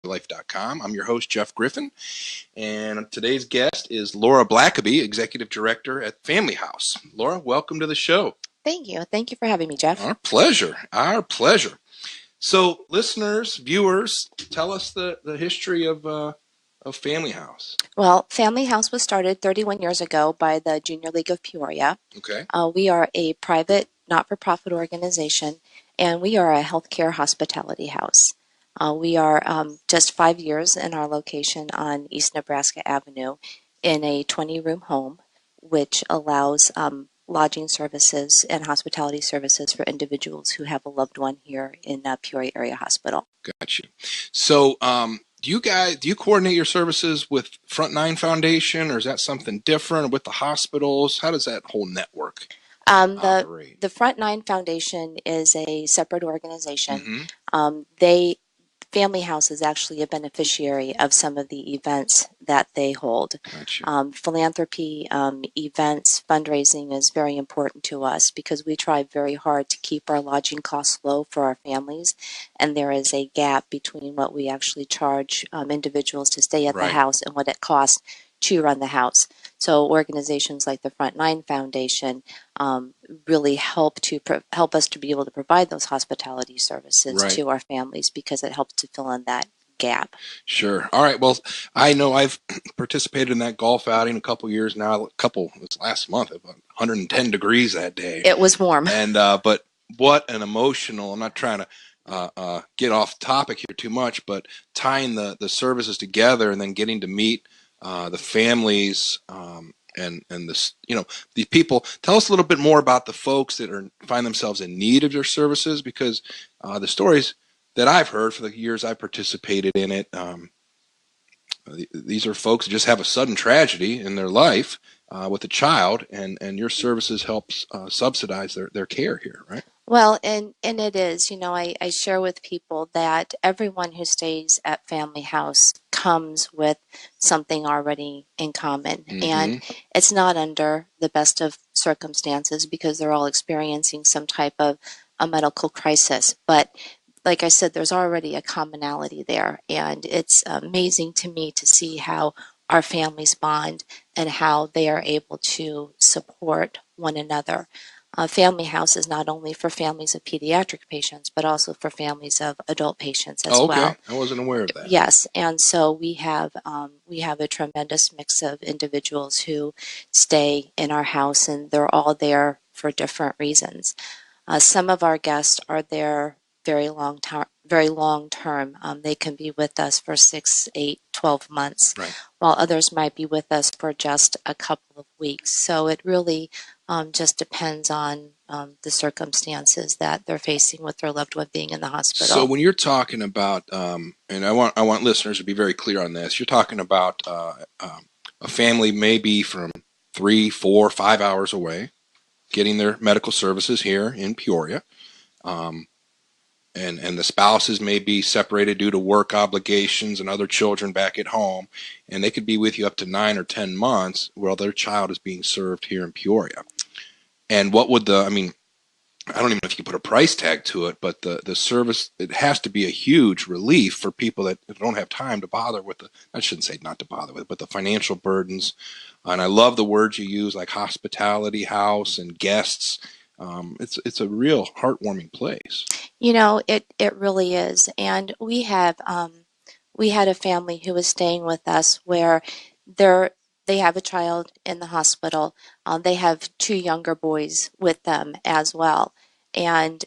blackabylife.com. I'm your host, Jeff Griffin, and today's guest is Laura Blackaby, Executive Director at Family House. Laura, welcome to the show. Thank you. Thank you for having me, Jeff. Our pleasure. Our pleasure. So, listeners, viewers, tell us the history of Family House. Well, Family House was started 31 years ago by the Junior League of Peoria. Okay. We are a private, not-for-profit organization, and we are a healthcare hospitality house. We are just 5 years in our location on East Nebraska Avenue in a 20-room home, which allows lodging services and hospitality services for individuals who have a loved one here in Peoria Area Hospital. Gotcha. So, do you coordinate your services with Front Nine Foundation, or is that something different, or with the hospitals? How does that whole network operate? The Front Nine Foundation is a separate organization. Mm-hmm. Family House is actually a beneficiary of some of the events that they hold. Gotcha. Philanthropy, events, fundraising is very important to us because we try very hard to keep our lodging costs low for our families, and there is a gap between what we actually charge individuals to stay at the house and what it costs to run the house. So organizations like the Front Nine Foundation really help us to be able to provide those hospitality services to our families because it helps to fill in that gap. Sure. All right. Well, I know I've participated in that golf outing a couple years now. It was last month, about 110 degrees that day. It was warm. And but what an emotional. I'm not trying to get off topic here too much, but tying the services together and then getting to meet the families and this, these people. Tell us a little bit more about the folks that find themselves in need of your services, because the stories that I've heard for the years I've participated in it, these are folks who just have a sudden tragedy in their life with a child, and your services helps subsidize their care here, right? Well, and it is, I share with people that everyone who stays at Family House comes with something already in common. Mm-hmm. And it's not under the best of circumstances because they're all experiencing some type of a medical crisis. But like I said, there's already a commonality there. And it's amazing to me to see how our families bond and how they are able to support one another. Family House is not only for families of pediatric patients, but also for families of adult patients as well. I wasn't aware of that. Yes, and so we have a tremendous mix of individuals who stay in our house, and they're all there for different reasons. Some of our guests are there very long term. They can be with us for 6, 8, 12 months, while others might be with us for just a couple of weeks. So it really just depends on the circumstances that they're facing with their loved one being in the hospital. So when you're talking about, and I want listeners to be very clear on this, you're talking about a family maybe from 3, 4, 5 hours away, getting their medical services here in Peoria. And the spouses may be separated due to work obligations and other children back at home, and they could be with you up to 9 or 10 months while their child is being served here in Peoria. And what would I don't even know if you put a price tag to it, but the service, it has to be a huge relief for people that don't have time to bother with I shouldn't say not to bother with, but the financial burdens. And I love the words you use, like hospitality house and guests. It's a real heartwarming place. It really is. And we had a family who was staying with us where they have a child in the hospital. They have 2 younger boys with them as well. And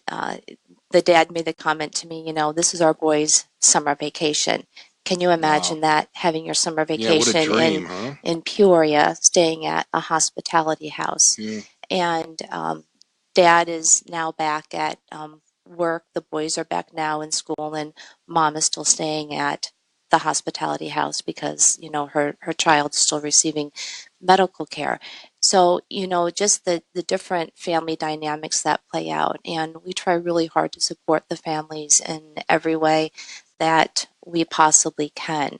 the dad made the comment to me, this is our boys' summer vacation. Can you imagine that, having your summer vacation what a dream, huh? in Peoria, staying at a hospitality house? Yeah. And Dad is now back at work. The boys are back now in school, and Mom is still staying at the hospitality house because, her child's still receiving medical care. So, just the different family dynamics that play out. And we try really hard to support the families in every way that we possibly can.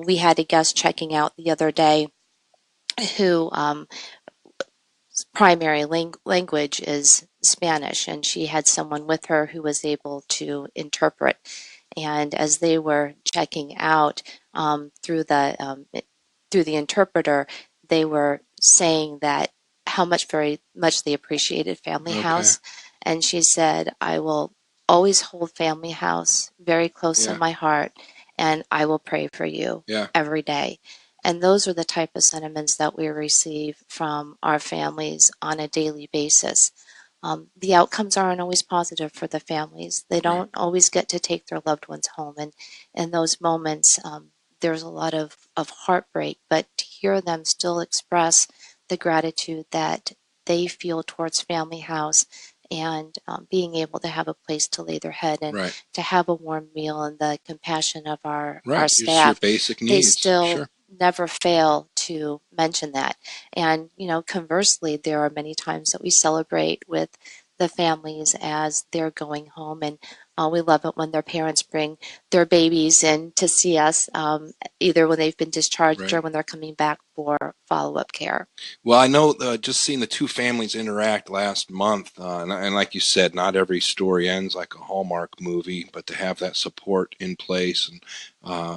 We had a guest checking out the other day who primary language is Spanish, and she had someone with her who was able to interpret. And as they were checking out through the interpreter, they were saying that how much very much they appreciated Family Okay. House, and she said, "I will always hold Family House very close in Yeah. my heart, and I will pray for you Yeah. every day." And those are the type of sentiments that we receive from our families on a daily basis. The outcomes aren't always positive for the families. They Right. don't always get to take their loved ones home. And in those moments, there's a lot of heartbreak, but to hear them still express the gratitude that they feel towards Family House and being able to have a place to lay their head and Right. to have a warm meal and the compassion of our Right. Just your staff, basic they needs. still Sure. never fail to mention that. And, conversely, there are many times that we celebrate with the families as they're going home. And we love it when their parents bring their babies in to see us, either when they've been discharged Right. or when they're coming back for follow-up care. Well, I know just seeing the two families interact last month, and like you said, not every story ends like a Hallmark movie, but to have that support in place and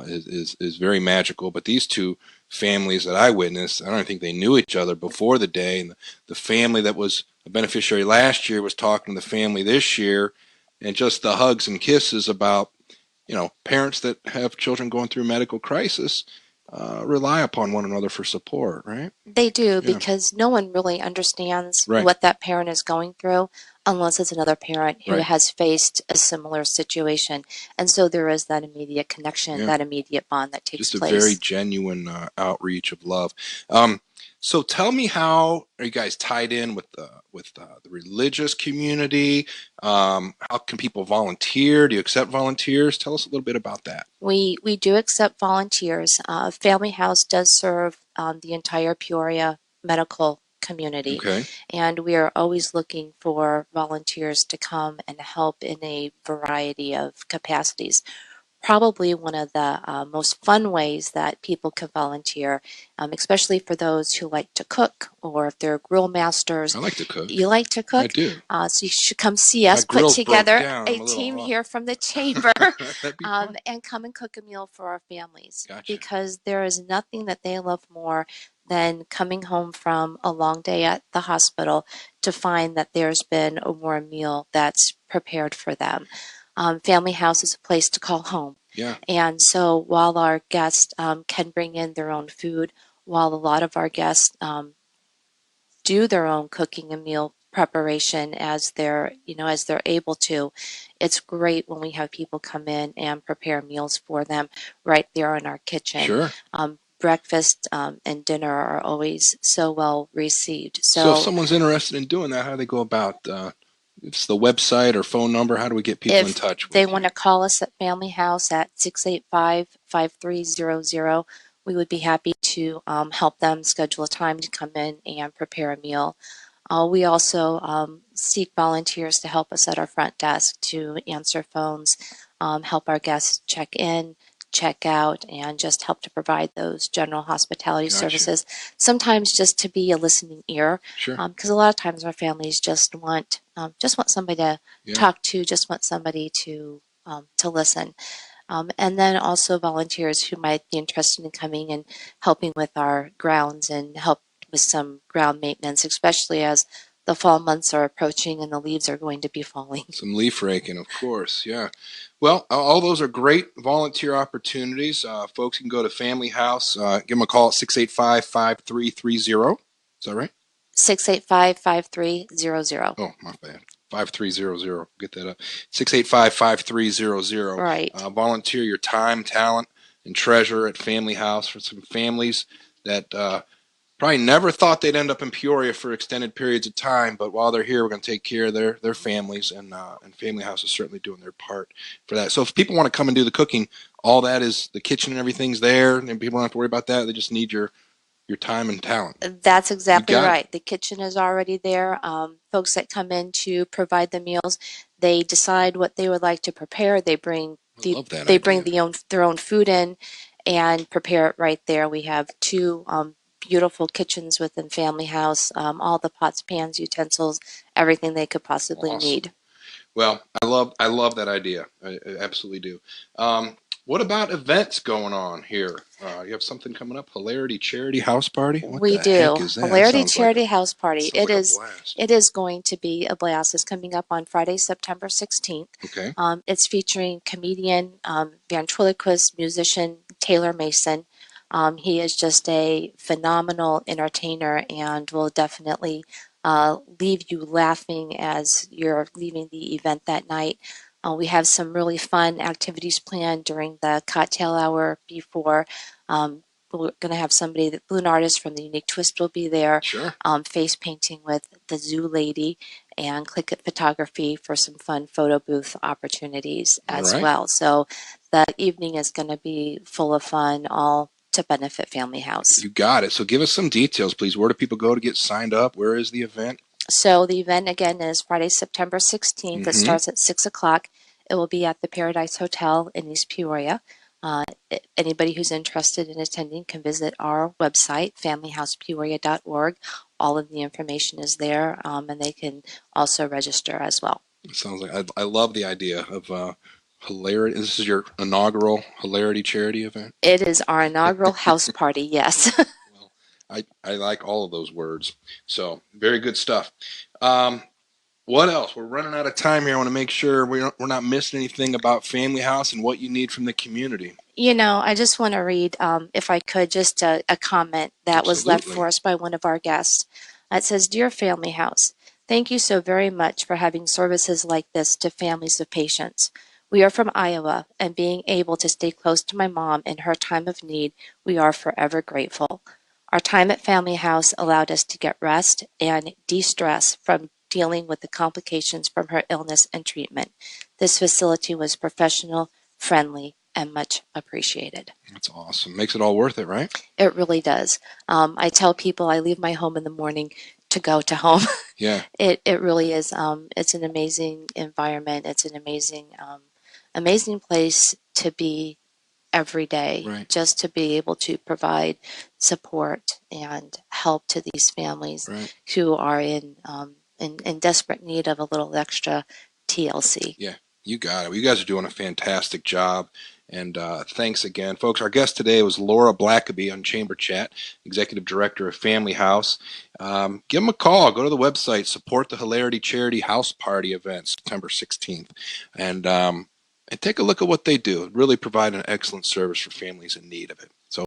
is very magical. But these two families that I witnessed, I don't think they knew each other before the day, and the family that was a beneficiary last year was talking to the family this year, and just the hugs and kisses about parents that have children going through medical crisis rely upon one another for support, right? They do, Yeah. because no one really understands Right. what that parent is going through unless it's another parent who Right. has faced a similar situation. And so there is that immediate connection, Yeah. that immediate bond that takes Just a very place. genuine outreach of love. Um, so tell me, how are you guys tied in with the religious community? How can people volunteer? Do you accept volunteers? Tell us a little bit about that. We do accept volunteers. Family House does serve the entire Peoria medical community, Okay. and we are always looking for volunteers to come and help in a variety of capacities. Probably one of the most fun ways that people can volunteer, especially for those who like to cook or if they're grill masters. I like to cook. You like to I cook? do. So you should come see My us put grill's broke together down. a I'm a little team off. here from the chamber That'd be fun. and come and cook a meal for our families, Gotcha. because there is nothing that they love more than coming home from a long day at the hospital to find that there's been a warm meal that's prepared for them. Family House is a place to call home. Yeah. And so while our guests can bring in their own food, while a lot of our guests do their own cooking and meal preparation as they're able to, it's great when we have people come in and prepare meals for them right there in our kitchen. Sure. Breakfast and dinner are always so well received. So if So someone's interested in doing that, how do they go about? It's the website or phone number. How do we get people in if touch they with you? want to call us at Family House at 685-5300, we would be happy to help them schedule a time to come in and prepare a meal. We also seek volunteers to help us at our front desk to answer phones, help our guests check in, check out, and just help to provide those general hospitality Gotcha. services. Sometimes just to be a listening ear, Sure. because a lot of times our families just want somebody to Yeah. talk to, just want somebody to listen. And then also volunteers who might be interested in coming and helping with our grounds and help with some ground maintenance, especially as the fall months are approaching and the leaves are going to be falling. Some leaf raking, of course. Yeah. Well, all those are great volunteer opportunities. Folks can go to Family House. Give them a call at 685-5330. Is that right? 685-5300. Oh, my bad. 5300. Get that up. 685-5300. Right. Volunteer your time, talent, and treasure at Family House for some families that probably never thought they'd end up in Peoria for extended periods of time, but while they're here, we're going to take care of their families, and Family House is certainly doing their part for that. So if people want to come and do the cooking, all that is the kitchen and everything's there, and people don't have to worry about that. They just need your time and talent. That's You exactly got it. right. The kitchen is already there. Folks that come in to provide the meals, they decide what they would like to prepare. I love that they bring idea. their own food in and prepare it right there. We have two beautiful kitchens within Family House, all the pots, pans, utensils, everything they could possibly Awesome. need. Well, I love that idea. I absolutely do. What about events going on here? You have something coming up? Hilarity Charity House Party? What We the heck do. is that? Hilarity Charity House Party. Sounds like a blast. It is going to be a blast. It's coming up on Friday, September 16th. Okay. It's featuring comedian, ventriloquist, musician Taylor Mason. He is just a phenomenal entertainer and will definitely leave you laughing as you're leaving the event that night. We have some really fun activities planned during the cocktail hour before. We're going to have somebody, the balloon artist from the Unique Twist will be there, Sure. face painting with the zoo lady, and Click It Photography for some fun photo booth opportunities All as right. well. So the evening is going to be full of fun, all to benefit Family House. You got it. So give us some details, please. Where do people go to get signed up? Where is the event? So the event again is Friday, September 16th. It Mm-hmm. starts at 6 o'clock. It will be at the Paradise Hotel in East Peoria. Uh, Anybody who's interested in attending can visit our website, familyhousepeoria.org. All of the information is there, and they can also register as well. It sounds like I love the idea of hilarity. This is your inaugural Hilarity Charity event. It is our inaugural house party, yes. Well, I like all of those words. So very good stuff. Um, what else? We're running out of time here. I want to make sure we're not missing anything about Family House and what you need from the community. You know, I just want to read, if I could, just a comment that was left Absolutely. for us by one of our guests. It says, Dear Family House, thank you so very much for having services like this to families of patients. We are from Iowa, and being able to stay close to my mom in her time of need, we are forever grateful. Our time at Family House allowed us to get rest and de-stress from dealing with the complications from her illness and treatment. This facility was professional, friendly, and much appreciated. That's awesome. Makes it all worth it, right? It really does. I tell people I leave my home in the morning to go to home. Yeah. It really is. It's an amazing environment. It's an amazing place to be every day, Right. just to be able to provide support and help to these families Right. who are in desperate need of a little extra TLC. Yeah. You got it. Well, you guys are doing a fantastic job. And thanks again, folks. Our guest today was Laura Blackaby on Chamber Chat, Executive Director of Family House. Give them a call. Go to the website. Support the Hilarity Charity House Party event, September 16th. And take a look at what they do. Really provide an excellent service for families in need of it. So